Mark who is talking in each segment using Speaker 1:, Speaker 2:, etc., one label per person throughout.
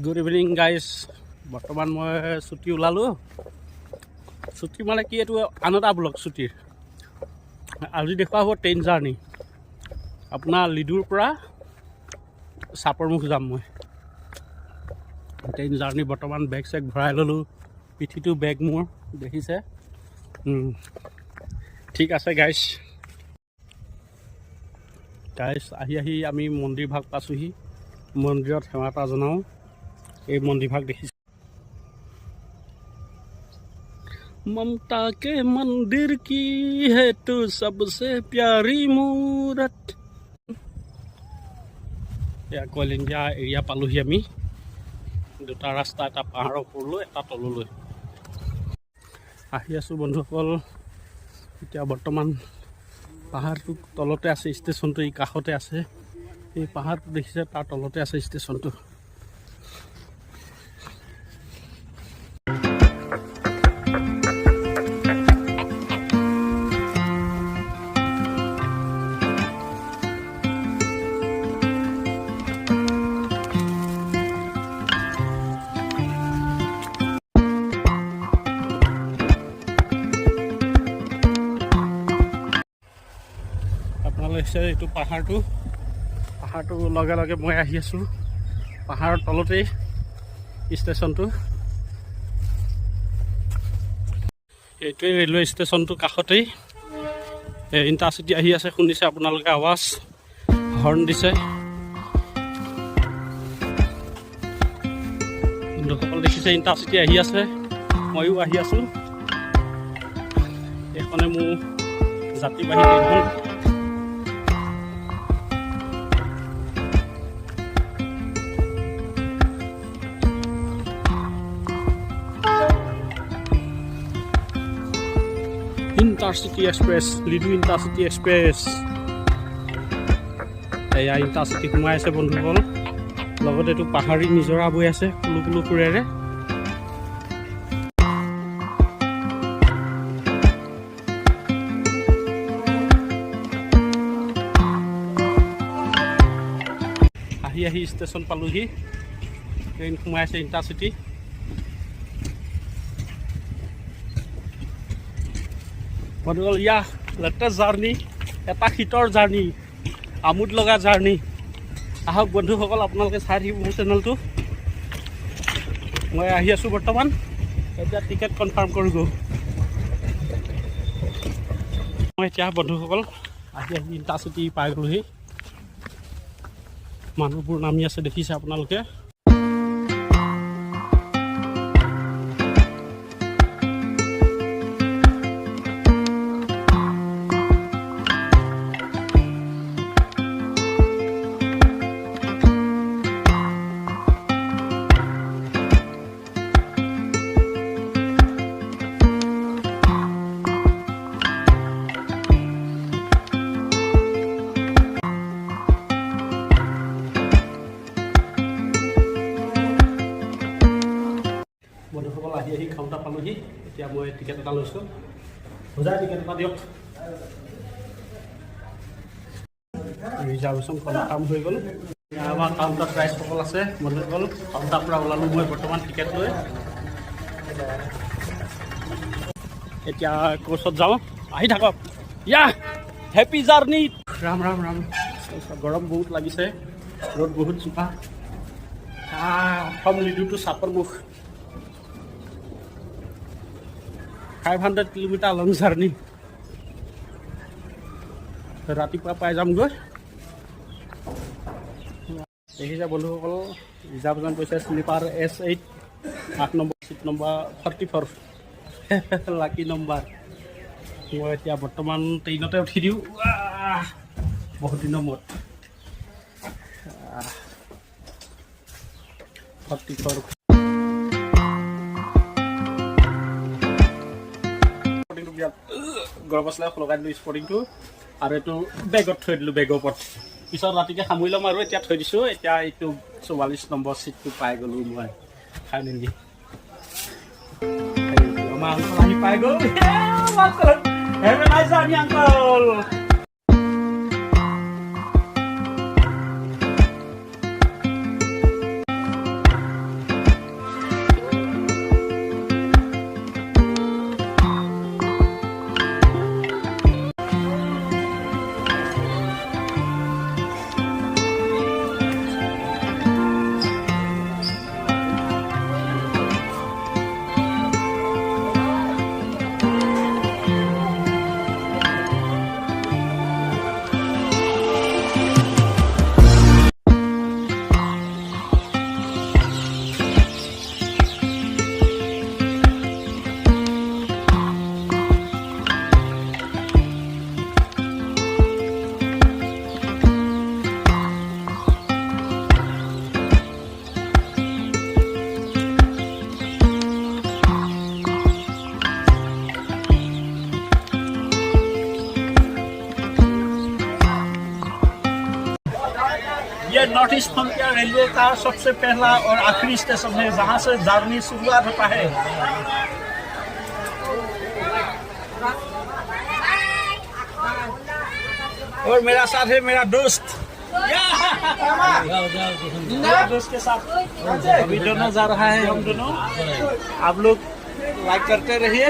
Speaker 1: Good evening guys. বৰ্তমান মই ছুটি ওলালোঁ। ছুটি মানে কি, এইটো আন এটা ব্লগ ছুটিৰ। আজি দেখুওৱা হ'ব ট্ৰেইন জাৰ্ণি। আপোনাৰ লিডুৰ পৰা চাপৰমুখ যাম মই। ট্ৰেইন জাৰ্ণি বৰ্তমান বেগ চেগ ভৰাই ল'লোঁ। পিঠিটো বেগ মোৰ দেখিছে। ঠিক আছে গাইজ। আহি আমি মন্দিৰ ভাগ পাইছোঁহি। মন্দিৰত সেৱা এটা জনাওঁ। এই মন্দিৰ ভাগ দেখিছে। ममता के मंदिर की है तो सबसे प्यारी मूरत। কইল ইণ্ডিয়া এৰিয়া পালোহি আমি। দুটা ৰাস্তা, এটা পাহাৰৰ ওপৰলৈ, এটা তললৈ আহি আছোঁ বন্ধুসকল। এতিয়া বৰ্তমান পাহাৰটো তলতে আছে, ষ্টেচনটো এই কাষতে আছে। এই পাহাৰটো দেখিছে, তাৰ তলতে আছে ষ্টেচনটো। এইটো পাহাৰটো লগে লগে মই আহি আছোঁ। পাহাৰৰ তলতেই ষ্টেচনটো। এইটোৱে ৰেলৱে ষ্টেচনটো কাষতেই। ইণ্টাৰচিটি আহি আছে, শুনিছে আপোনালোকে আৱাজ, হৰ্ণ দিছে। বন্ধুসকল দেখিছে, ইণ্টাৰচিটি আহি আছে, ময়ো আহি আছোঁ। এইখনে মোৰ যাত্ৰীবাহী ট্ৰেইনখন। Intercity express, Ledo intercity express. এয়া ইণ্টাৰচিটি সোমাই আছে বন্ধুসকল। লগতে এইটো পাহাৰী নিজৰা বৈ আছে কুলু কুলু সুৰেৰে। আহি ষ্টেচন পালোহি। ট্ৰেইন সোমাই আছে ইণ্টাৰচিটি। বন্ধুসকল, লেটেষ্ট জাৰ্ণি, এটা শীতৰ জাৰ্ণি, আমোদ লগা জাৰ্ণি। আহক বন্ধুসকল, আপোনালোকে চাই থাকিব মোৰ চেনেলটো। মই আহি আছোঁ বৰ্তমান। এতিয়া টিকেট কনফাৰ্ম কৰোঁ। মই এতিয়া বন্ধুসকল আহি ইণ্টাৰচিটি পাই গ'লোহি। মানুহবোৰ নামি আছে, দেখিছে আপোনালোকে। বন্ধুসকল আহি কাউণ্টাৰ পালোহি। এতিয়া মই টিকেট এটা লৈছোঁ। বুজাই টিকেট এটা দিয়ক। ৰিজাৰ্ভেশ্যন কনফাৰ্ম হৈ গ'ল। আমাৰ কাউণ্টাৰ প্ৰাইচসকল আছে বন্ধুসকল। কাউণ্টাৰ পৰা ওলালোঁ মই বৰ্তমান টিকেট লৈ। এতিয়া কোচত যাওঁ, আহি থাকক। Happy journey. ৰাম ৰাম ৰাম। গৰম বহুত লাগিছে, ৰ'দ বহুত চোকা। অসম লিডুটো চাপৰমুখ। 500 kilometre long journey. ৰাতিপুৱা পাই যামগৈ। দেখিছে বন্ধুসকল, ৰিজাৰ্ভেশ্যন পইচা sleeper S8, 8 number seat number 44 lucky number. মই এতিয়া বৰ্তমান ট্ৰেইনতে উঠি দিওঁ। বহুত দিনৰ মূৰত 44 গৰম মছলা লগাই দিলোঁ স্পৰ্টিংটো, আৰু এইটো বেগত থৈ দিলোঁ, বেগৰ ওপৰত। পিছত ৰাতিকে সামৰি ল'ম আৰু এতিয়া থৈ দিছোঁ। এতিয়া এইটো 44 নম্বৰ চিটটো পাই গ'লোঁ মই। ফাইনেলি আমাৰ আংকল আহি পাই গ'ল। Have a nice journey, uncle. North east frontier railway का सबसे पहला और आखिरी स्टेशन है जहाँ से जर्नी शुरुआत होता है। और मेरा साथ है मेरा दोस्त, मेरा दोस्त के साथ अभी दोनों जा रहा है। हम दोनों, आप लोग लाइक करते रहिए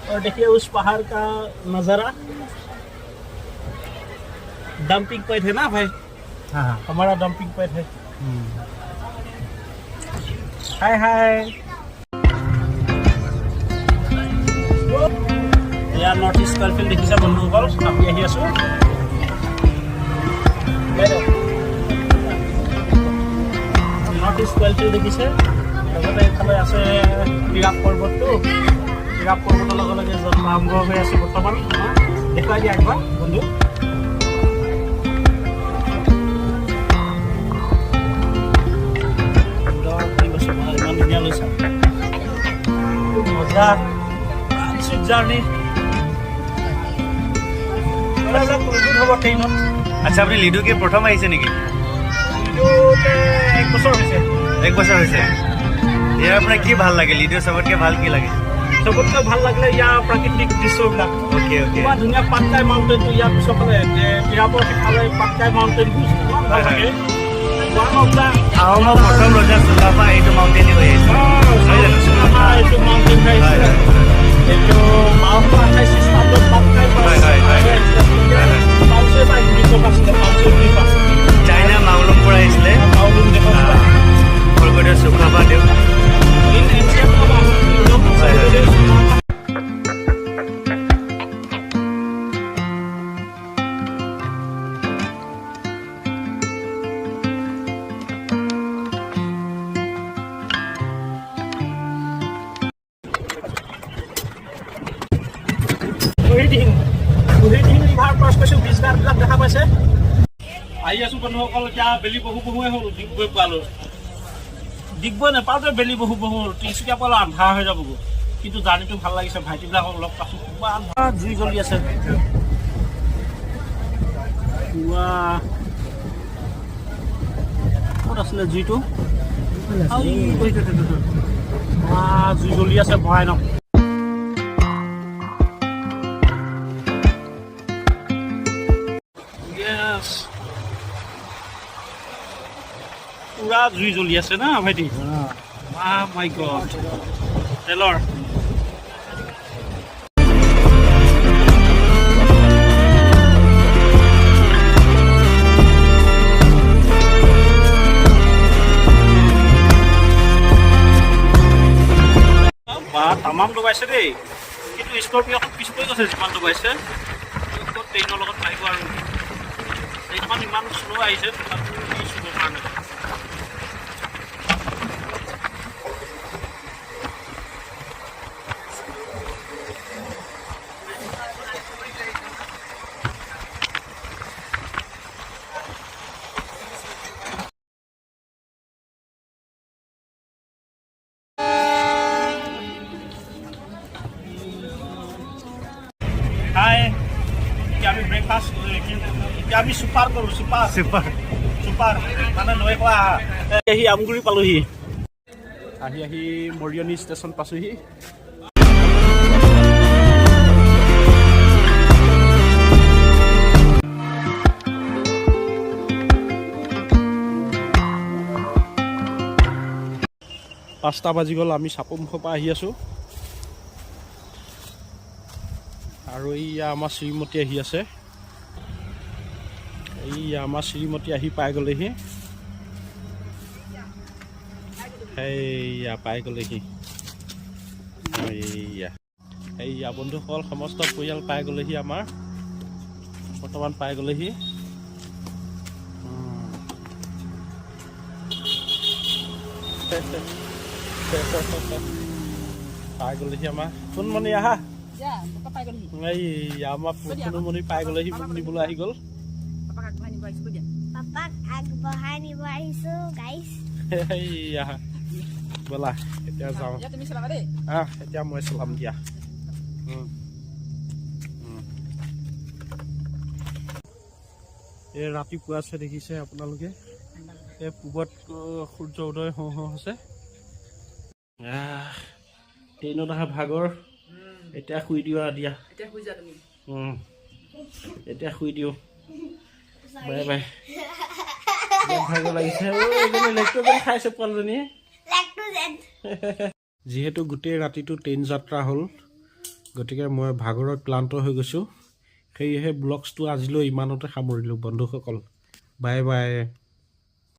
Speaker 1: और देखिए उस पहाड़ का नज़ारा। डंपिंग पॉइंट है ना भाई? हाँ, हमारा डंपिंग पॉइंट है। हाय हाय, यार नॉर्थ ईस्ट कर्फिल देखिছে বন্ধুসকল, আমি আহি আছো। নৰ্থ ইষ্ট कर्फिल দেখিছে, লগতে এইফালে আছে বিৰাট পৰ্বতটো। বিৰাট পৰ্বতৰ লগে লগে যাত্ৰা আৰম্ভ হৈ আছে বৰ্তমান। দেখুৱাই দিয়া একবাৰ বন্ধু। ইমান ধুনীয়া লৈছে, মজা জাৰ্ণি।
Speaker 2: আচ্ছা, আপুনি লিডুকে প্ৰথম আহিছে নেকি?
Speaker 1: এক বছৰ হৈছে।
Speaker 2: এক বছৰ হৈছে। ইয়াৰ আপোনাৰ কি ভাল লাগে? লিডু চবতকৈ ভাল কি লাগে?
Speaker 1: চবতকৈ ভাল লাগিলে ইয়াৰ প্ৰাকৃতিক দৃশ্যবিলাক।
Speaker 2: অ'কে অ'কে,
Speaker 1: ইমান ধুনীয়া পাটকাই মাউণ্টেইনটো ইয়াৰ পিছফালে তিৰাপৰ সিফালে পাটকাই মাউণ্টেইনটো ইমান ভাল লাগে।
Speaker 2: আহোমৰ প্ৰথম ৰজা চুকাফা এইটো মাউণ্টেইনে হৈ আহিছে,
Speaker 1: এইটো মাউণ্টেইন এইটো 1228 খ্ৰীষ্টাব্দত পাটকাই
Speaker 2: চাইনা মাউলুম পৰা আহিছিলে।
Speaker 1: মাউলুম দেশৰ
Speaker 2: স্বৰ্গদেউ চুকাফা দেউ।
Speaker 1: দেখা পাইছে। আহি আছো বন্ধুসকল, এতিয়া বেলি বহু বহুৱে হ'ল। ডিগবৈ পালো, ডিগবৈ নেপাওঁতে বেলি বহু বহু হ'ল। তিনিচুকীয়া পালে আন্ধাৰ হৈ যাবগৈ, কিন্তু জাৰ্ণিটো ভাল লাগিছে। ভাইটিবিলাকক লগ পাইছো, কিমান জুই জ্বলি আছে। ক'ত আছিলে জুইটো? জুই জ্বলি আছে ভয়ানক। পুৰা জুই জ্বলি আছে না ভাইটি? মাই গড, তেলৰ তামাম ডুবাইছে দেই, কিন্তু স্কৰপিঅ'খন পিছ পৰি গৈছে যিমান ডুবাইছে। ট্ৰেইনৰ লগত লাগিব আৰু ট্ৰেইনখন ইমান শ্ল' আহিছে চুবৰ কাৰণে। হাই, এতিয়া আমি ব্ৰেকফাষ্ট এতিয়া আমি চুপাৰ কৰোঁ। চুপাৰ মানে নৈ খোৱা। আহি আমগুৰি পালোহি, আহি মৰিয়নি ষ্টেচন পাছোহি। পাঁচটা বাজি গ'ল, আমি চাপৰমুখৰ পৰা আহি আছোঁ। আৰু এইয়া আমাৰ শ্ৰীমতী আহি আছে। এইয়া আমাৰ শ্ৰীমতী আহি পাই গ'লেহি। এইয়া পাই গ'লেহি। এইয়া বন্ধুসকল, সমস্ত পৰিয়াল পাই গ'লেহি। আমাৰ বৰ্তমান পাই গ'লেহি। পাই গ'লেহি আমাৰ সোণমণি। আহা, এই আমাৰ সোণমণি পাই গ'লেহি, মোক নিবলৈ আহি গ'ল। ব'লা এতিয়া যাওঁ। এতিয়া মই চলাম দিয়া। এই ৰাতিপুৱা আছে দেখিছে আপোনালোকে এই পূবত সূৰ্য উদয় হওঁ হওঁ আছে ট্ৰেইনত অহা ভাগৰ এতিয়া শুই দিওঁ দিয়া এতিয়া শুই দিওঁ বাই বাই ভাগৰ লাগিছে লেক্ট'জেন খাইছে পোৱালীজনীয়ে যিহেতু গোটেই ৰাতিটো ট্ৰেইন যাত্ৰা হ'ল গতিকে মই ভাগৰত ক্লান্ত হৈ গৈছোঁ সেয়েহে ব্লগছটো আজিলৈ ইমানতে সামৰিলোঁ বন্ধুসকল বাই বাই